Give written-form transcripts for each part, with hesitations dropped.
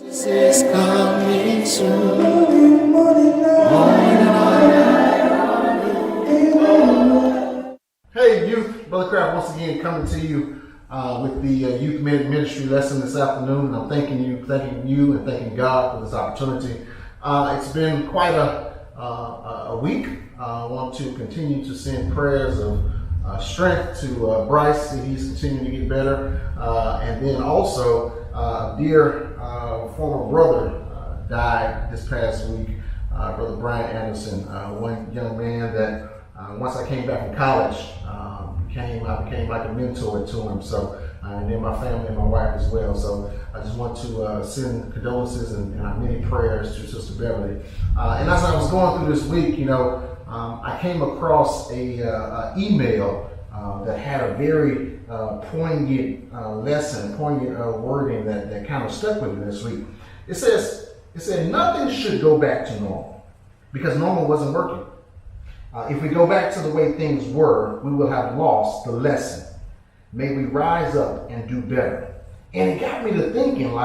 Is coming soon. Hey youth, Brother Kraft once again coming to you with the youth ministry lesson this afternoon. And I'm thanking you and thanking God for this opportunity. It's been quite a week. I want to continue to send prayers of strength to Bryce, that he's continuing to get better. And then also, dear former brother died this past week, Brother Brian Anderson, one young man that once I came back from college, I became like a mentor to him. So, and then my family and my wife as well. So I just want to send condolences and many prayers to Sister Beverly. And as I was going through this week, I came across a email that had a very poignant lesson, poignant wording that kind of stuck with me this week. It said nothing should go back to normal because normal wasn't working. If we go back to the way things were, we will have lost the lesson. May we rise up and do better. And it got me to thinking,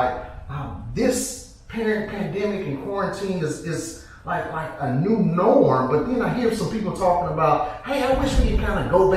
this pandemic and quarantine is like a new norm. But then I hear some people talking about, hey, I wish we could kind of go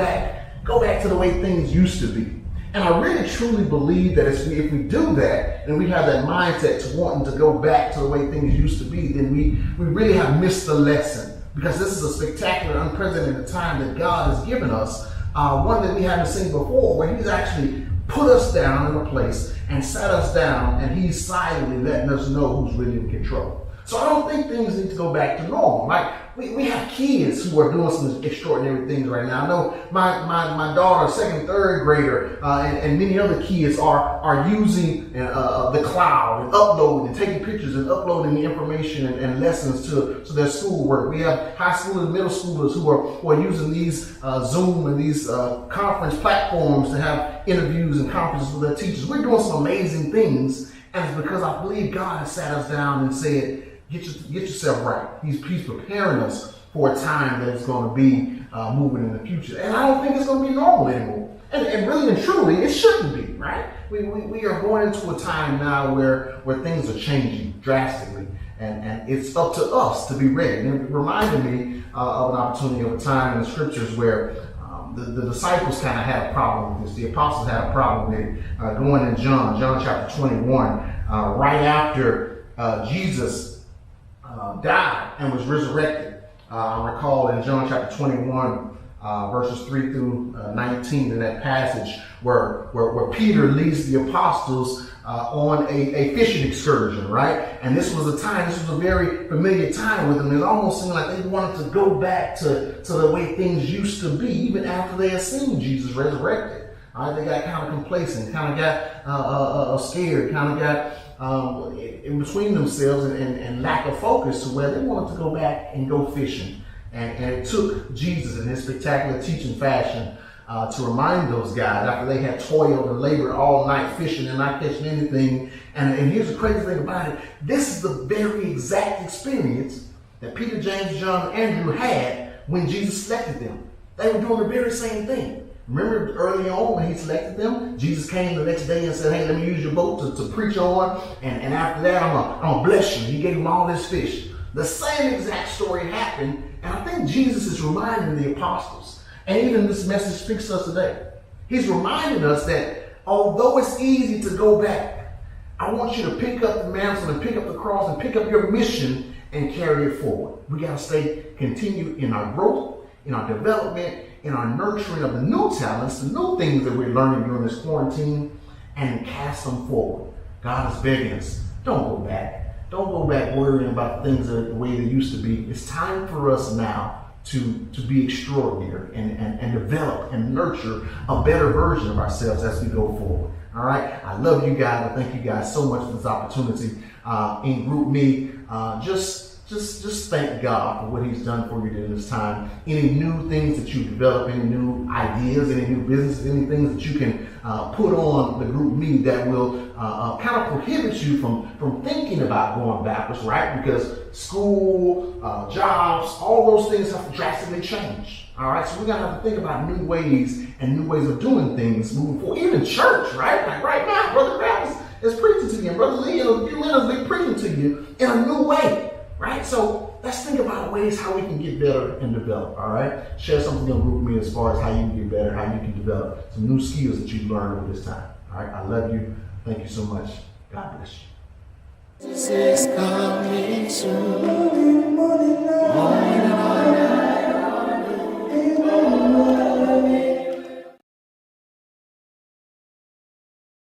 back to the way things used to be. And I really truly believe that if we do that and we have that mindset to wanting to go back to the way things used to be, then we really have missed the lesson. Because this is a spectacular, unprecedented time that God has given us, one that we haven't seen before, where He's actually put us down in a place and sat us down, and He's silently letting us know who's really in control. So I don't think things need to go back to normal. Like we have kids who are doing some extraordinary things right now. I know my daughter, second, third grader, and many other kids are using the cloud and uploading and taking pictures and uploading the information and lessons to their schoolwork. We have high school and middle schoolers who are using these Zoom and these conference platforms to have interviews and conferences with their teachers. We're doing some amazing things, and it's because I believe God has sat us down and said, Get yourself right. He's preparing us for a time that is going to be moving in the future. And I don't think it's going to be normal anymore. And really and truly, it shouldn't be, right? We are going into a time now where things are changing drastically. And it's up to us to be ready. And it reminded me of an opportunity of a time in the scriptures where the disciples kind of had a problem with this. The apostles had a problem with it. Going in John chapter 21, right after Jesus died and was resurrected. I recall in John chapter 21, verses 3 through 19 in that passage where Peter leads the apostles on a fishing excursion, right? And this was a very familiar time with them. It almost seemed like they wanted to go back to the way things used to be, even after they had seen Jesus resurrected. They got kind of complacent, kind of got scared, kind of got in between themselves and lack of focus to where they wanted to go back and go fishing. And it took Jesus in his spectacular teaching fashion to remind those guys after they had toiled and labored all night fishing and not catching anything. And here's the crazy thing about it. This is the very exact experience that Peter, James, John, and Andrew had when Jesus selected them. They were doing the very same thing. Remember early on when he selected them, Jesus came the next day and said, hey, let me use your boat to preach on. And after that, I'm going to bless you. He gave them all this fish. The same exact story happened. And I think Jesus is reminding the apostles. And even this message speaks to us today. He's reminding us that although it's easy to go back, I want you to pick up the mantle and pick up the cross and pick up your mission and carry it forward. We got to continue in our growth, in our development, in our nurturing of the new talents, the new things that we're learning during this quarantine, and cast them forward. God is begging us, don't go back. Don't go back worrying about things the way they used to be. It's time for us now to be extraordinary and develop and nurture a better version of ourselves as we go forward. All right? I love you guys. I thank you guys so much for this opportunity. In Group Me, just thank God for what he's done for you during this time. Any new things that you develop, any new ideas, any new businesses, any things that you can put on the Group Me that will kind of prohibit you from thinking about going backwards, right? Because school, jobs, all those things have to drastically change. All right, so we're gonna have to think about new ways and new ways of doing things moving forward. Even church, right? Like right now, Brother Kraft is preaching to you. And Brother Lee and a few minutes be preaching to you in a new way, right? So let's think about ways how we can get better and develop, all right? Share something in the group with me as far as how you can get better, how you can develop some new skills that you've learned over this time, all right? I love you. Thank you so much. God bless you. Jesus is coming.